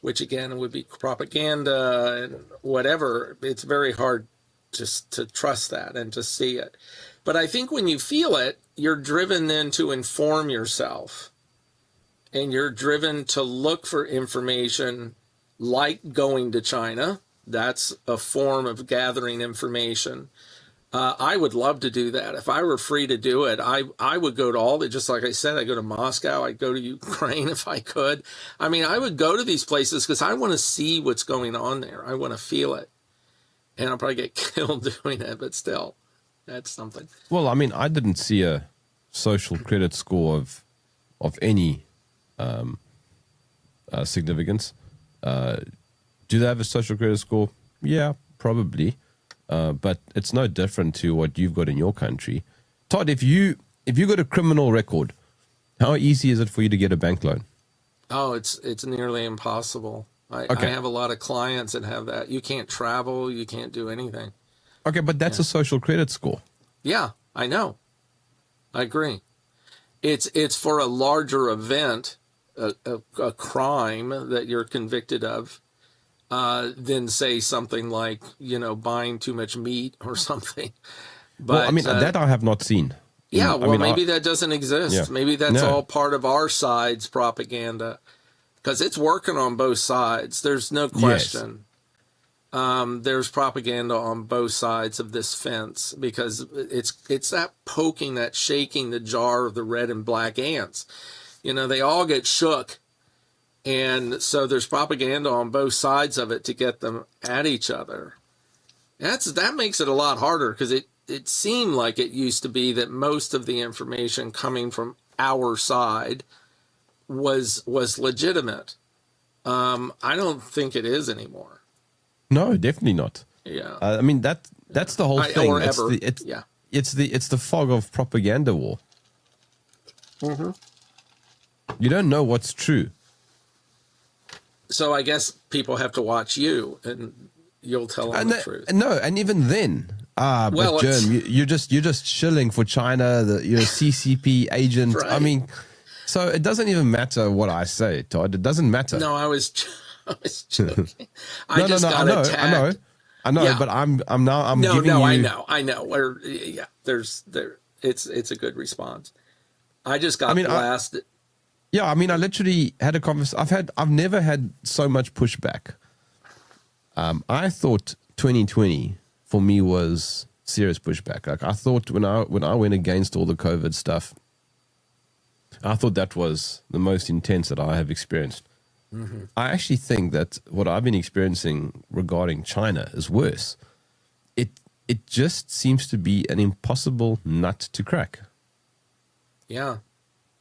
which again would be propaganda and whatever, it's very hard just to trust that and to see it. But I think when you feel it, you're driven then to inform yourself, and you're driven to look for information, like going to China. That's a form of gathering information. I would love to do that. If I were free to do it, I would go to all the, just like I said, I go to Moscow, I'd go to Ukraine if I could. I mean, I would go to these places because I want to see what's going on there. I want to feel it. And I'll probably get killed doing it, but still, that's something. Well, I mean, I didn't see a social credit score of any significance. Do they have a social credit score? Yeah, probably. But it's no different to what you've got in your country. Todd, if you got a criminal record, how easy is it for you to get a bank loan? Oh, it's nearly impossible. I have a lot of clients that have that. You can't travel, you can't do anything. Okay, but that's a social credit score. Yeah, I know. I agree. It's for a larger event, a crime that you're convicted of. Than say something like, you know, buying too much meat or something. But, well, I mean, that I have not seen. Yeah, well, maybe that doesn't exist. Yeah. Maybe that's all part of our side's propaganda, because it's working on both sides. There's no question. Yes. There's propaganda on both sides of this fence, because it's that poking, that shaking the jar of the red and black ants. You know, they all get shook And so there's propaganda on both sides of it to get them at each other. That makes it a lot harder, because it seemed like it used to be that most of the information coming from our side was legitimate. I don't think it is anymore. No, definitely not. Yeah. I mean, that's the whole thing. Or It's ever. it's the fog of propaganda war. Mm-hmm. You don't know what's true. So I guess people have to watch you, and you'll tell them the truth. No, and even then, but Jerm, you're just shilling for China. You're a CCP agent. Right. I mean, so it doesn't even matter what I say, Todd. It doesn't matter. No, I was joking. I know. Yeah. But I'm giving you. I know. It's a good response. I just got blasted. Yeah, I mean, I literally had a conversation. I've never had so much pushback. I thought 2020 for me was serious pushback. Like, I thought when I went against all the COVID stuff, I thought that was the most intense that I have experienced. Mm-hmm. I actually think that what I've been experiencing regarding China is worse. It just seems to be an impossible nut to crack. Yeah,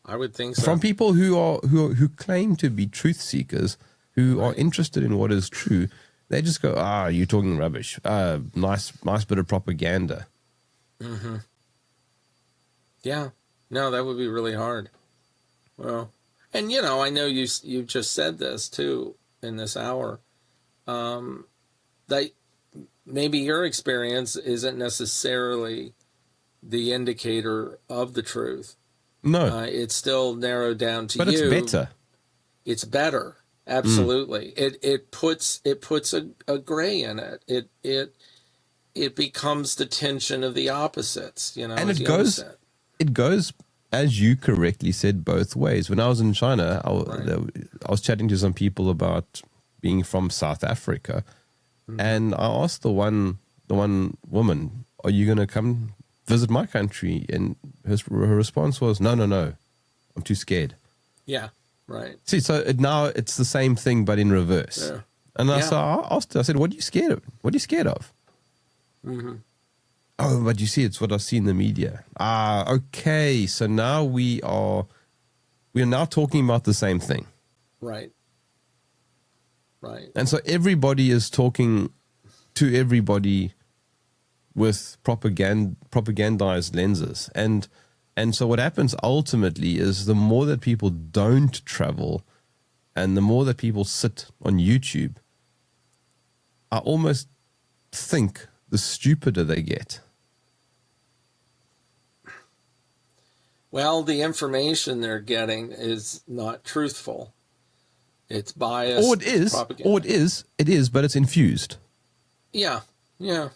I would think so. From people who claim to be truth seekers, who are interested in what is true, they just go, you're talking rubbish. Nice bit of propaganda. Mm-hmm. Yeah, no, that would be really hard. Well, and I know you just said this too in this hour, that maybe your experience isn't necessarily the indicator of the truth. No, it's still narrowed down to but you. But it's better. It's better. Absolutely. It puts a gray in it. It becomes the tension of the opposites, And it goes, as you correctly said, both ways. When I was in China, I was chatting to some people about being from South Africa, and I asked the one woman, "Are you going to come visit my country?" And her response was, "No, I'm too scared." Yeah, right. See, so now it's the same thing, but in reverse. Yeah. And I asked her, I said, "What are you scared of? What are you scared of?" Mm-hmm. Oh, but you see, it's what I see in the media. Okay. So now we are now talking about the same thing. Right. Right. And so everybody is talking to everybody with propagandized lenses. And so what happens ultimately is the more that people don't travel and the more that people sit on YouTube, I almost think the stupider they get. Well, the information they're getting is not truthful. It's biased. Or it is, but it's infused. Yeah, yeah.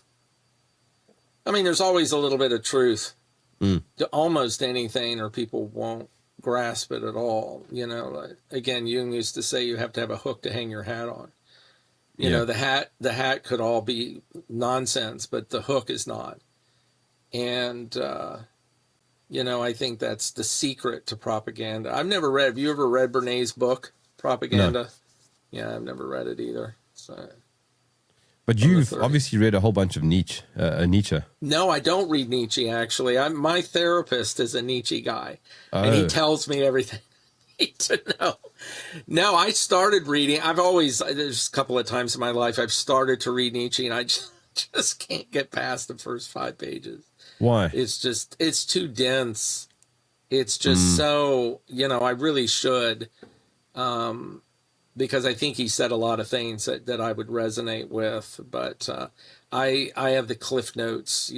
I mean, there's always a little bit of truth to almost anything, or people won't grasp it at all. Again, Jung used to say you have to have a hook to hang your hat on. You know, the hat could all be nonsense, but the hook is not. And, I think that's the secret to propaganda. Have you ever read Bernays' book, Propaganda? No. Yeah, I've never read it either. So. But you've obviously read a whole bunch of Nietzsche. No, I don't read Nietzsche, actually. My therapist is a Nietzsche guy, and he tells me everything I need to know. No, I started reading. There's a couple of times in my life I've started to read Nietzsche, and I just can't get past the first 5 pages. Why? It's too dense. It's just so, I really should. Because I think he said a lot of things that I would resonate with, but I have the cliff notes.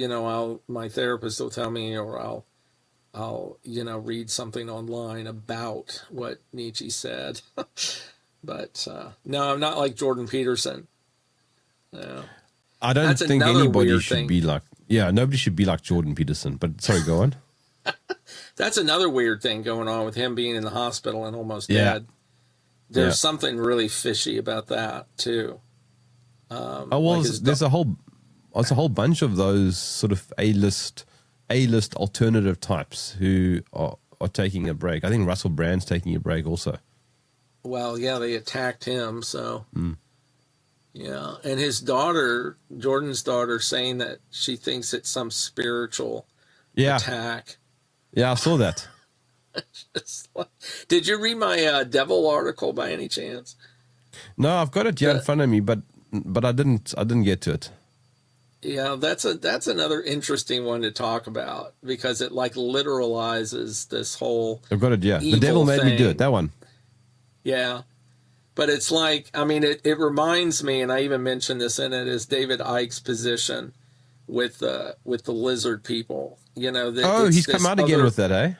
My therapist will tell me, or I'll read something online about what Nietzsche said. But no, I'm not like Jordan Peterson. No. I don't think anybody should be like. Yeah, nobody should be like Jordan Peterson. But sorry, go on. That's another weird thing going on with him being in the hospital and almost dead. There's something really fishy about that too. There's a whole bunch of those sort of A-list alternative types who are taking a break. I think Russell Brand's taking a break also. well, yeah, they attacked him. So, yeah. And his daughter, Jordan's daughter, saying that she thinks it's some spiritual attack. Yeah, I saw that. Did you read my devil article by any chance? No, I've got it here in front of me, but I didn't get to it. Yeah, that's another interesting one to talk about because it like literalizes this whole. I've got it. Yeah, the devil made me do it. That one. Yeah, but it's like, I mean, it reminds me, and I even mentioned this in it, is David Icke's position with the lizard people. You know, he's come out again with that, eh?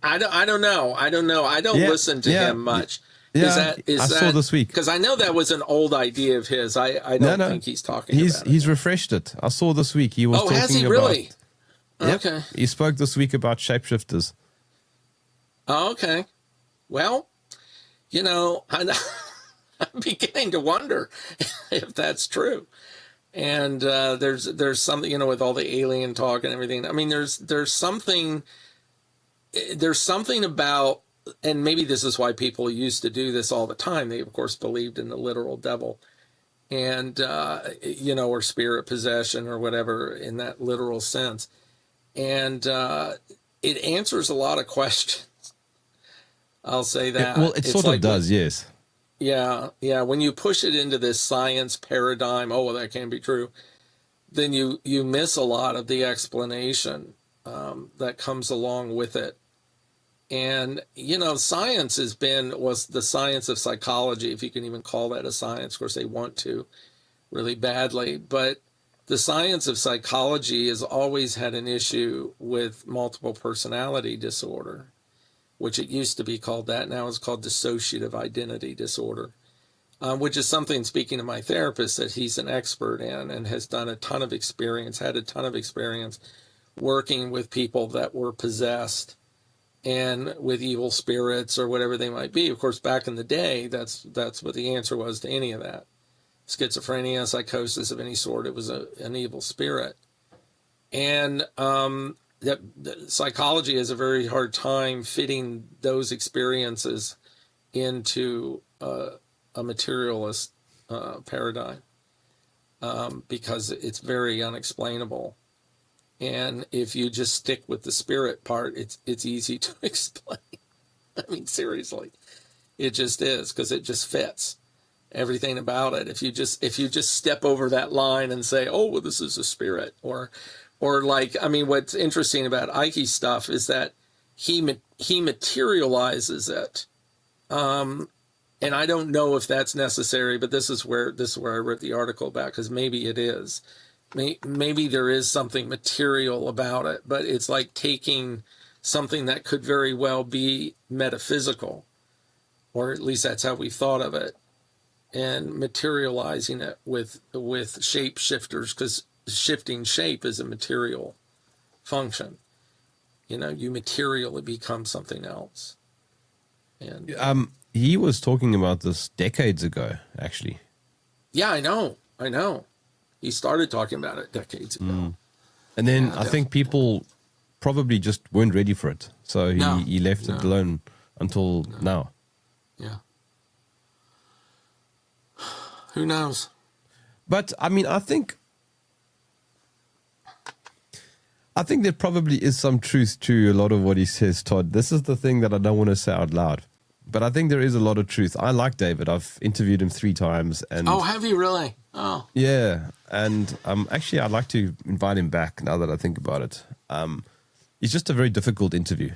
I don't know. I don't listen to him much. Yeah, I saw this week. Because I know that was an old idea of his. I don't think he's talking about it. He's refreshed it. I saw this week. He was talking about... Oh, has he really? Yep, okay. He spoke this week about shapeshifters. Oh, okay. Well, you know, I'm beginning to wonder if that's true. And there's something, you know, with all the alien talk and everything. I mean, there's something about, and maybe this is why people used to do this all the time. They, of course, believed in the literal devil and, you know, or spirit possession or whatever in that literal sense. And it answers a lot of questions. I'll say that. Well, it sort of does, yes. Yeah. When you push it into this science paradigm, oh, well, that can't be true, then you miss a lot of the explanation that comes along with it. And, you know, science was the science of psychology, if you can even call that a science. Of course, they want to really badly. But the science of psychology has always had an issue with multiple personality disorder, which it used to be called that. Now it's called dissociative identity disorder, which is something, speaking to my therapist, that he's an expert in and has done had a ton of experience working with people that were possessed and with evil spirits or whatever they might be. Of course, back in the day, that's what the answer was to any of that. Schizophrenia, psychosis of any sort, it was an evil spirit. And that psychology has a very hard time fitting those experiences into a materialist paradigm because it's very unexplainable. And if you just stick with the spirit part, it's easy to explain. I mean, seriously, it just is, because it just fits everything about it. If you just step over that line and say, oh, well, this is a spirit, or like, I mean, what's interesting about Ike's stuff is that he materializes it. And I don't know if that's necessary, but this is where I wrote the article about, because maybe it is. Maybe there is something material about it, but it's like taking something that could very well be metaphysical, or at least that's how we thought of it, and materializing it with shape shifters, because shifting shape is a material function. You know, you materially become something else. And he was talking about this decades ago, actually. Yeah, I know. He started talking about it decades ago. And then I think people probably just weren't ready for it. So he left it alone until now. Yeah. Who knows? But, I mean, I think there probably is some truth to a lot of what he says, Todd. This is the thing that I don't want to say out loud. But I think there is a lot of truth. I like David. I've interviewed him 3 times. And oh, have you really? Oh. Yeah. And actually, I'd like to invite him back now that I think about it. He's just a very difficult interview.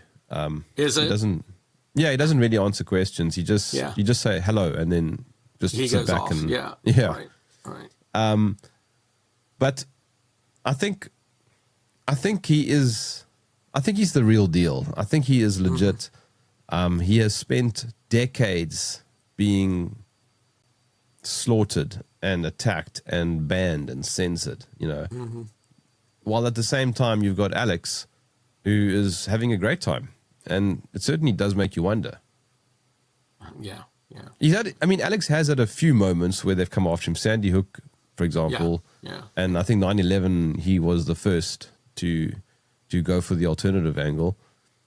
Is it? He doesn't really answer questions. You just say hello and then just sit back and Right. But I think he's the real deal. I think he is legit. He has spent decades being slaughtered and attacked and banned and censored, you know. While at the same time you've got Alex, who is having a great time, and it certainly does make you wonder. Yeah. Alex has had a few moments where they've come after him. Sandy Hook, for example. Yeah. And I think 9/11, he was the first to go for the alternative angle.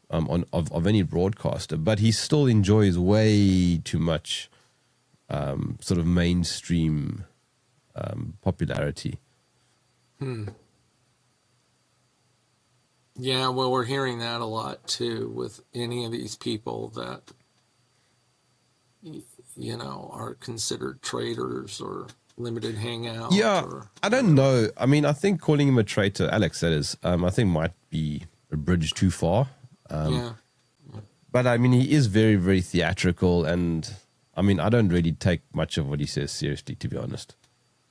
of any broadcaster, but he still enjoys way too much sort of mainstream popularity. Yeah, well, we're hearing that a lot too with any of these people that, are considered traitors or limited hangout. Yeah, or I don't know. I mean, I think calling him a traitor, Alex, that is, I think might be a bridge too far. Yeah. But I mean, he is very, very theatrical, and I mean, I don't really take much of what he says seriously, to be honest.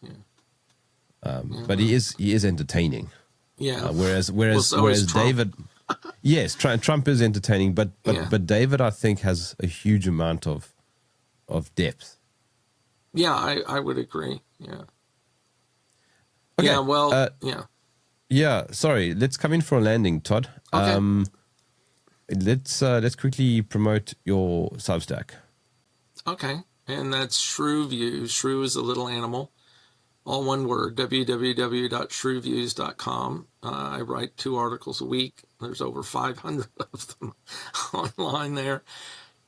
Yeah. But he is entertaining. Yeah. Whereas so is Trump. David, yes, Trump is entertaining, but David, I think, has a huge amount of depth. Yeah, I would agree. Yeah. Okay, Yeah. Well. Yeah. Yeah. Sorry. Let's come in for a landing, Todd. Okay. Let's quickly promote your Substack. Okay. And that's Shrew Views. Shrew is a little animal. All one word, www.shrewviews.com. I write 2 articles a week. There's over 500 of them online there.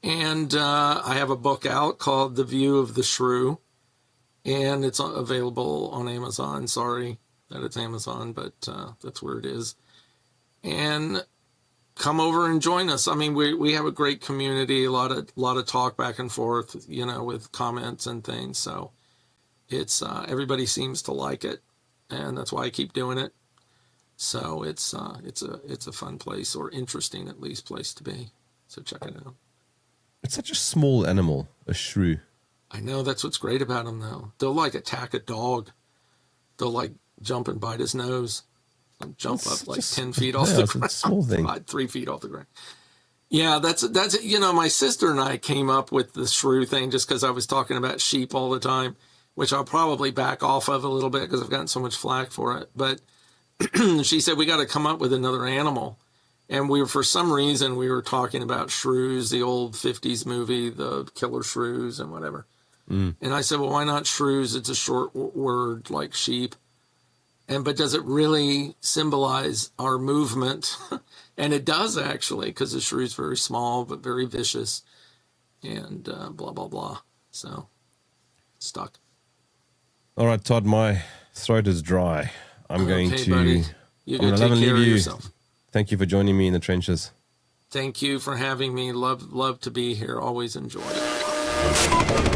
And I have a book out called The View of the Shrew. And it's available on Amazon. Sorry that it's Amazon, but that's where it is. And come over and join us. I mean, we have a great community, a lot of talk back and forth, with comments and things. So it's everybody seems to like it, and that's why I keep doing it. So it's a fun place, or interesting at least place to be. So check it out. It's such a small animal, a shrew. I know, that's what's great about them though. They'll like attack a dog. They'll like jump and bite his nose. They'll jump up like 10 feet off the ground. It's a small thing. 3 feet off the ground. Yeah, that's my sister and I came up with the shrew thing just because I was talking about sheep all the time, which I'll probably back off of a little bit because I've gotten so much flack for it. But she said, we got to come up with another animal. And for some reason, we were talking about shrews, the old 50s movie, the killer shrews and whatever. And I said, well, why not shrews? It's a short word like sheep. But does it really symbolize our movement? And it does, actually, because the shrew is very small, but very vicious and blah, blah, blah. So, stuck. All right, Todd, my throat is dry. I'm going to buddy. You're going to take care of yourself. Thank you for joining me in the trenches. Thank you for having me. Love to be here. Always enjoy it.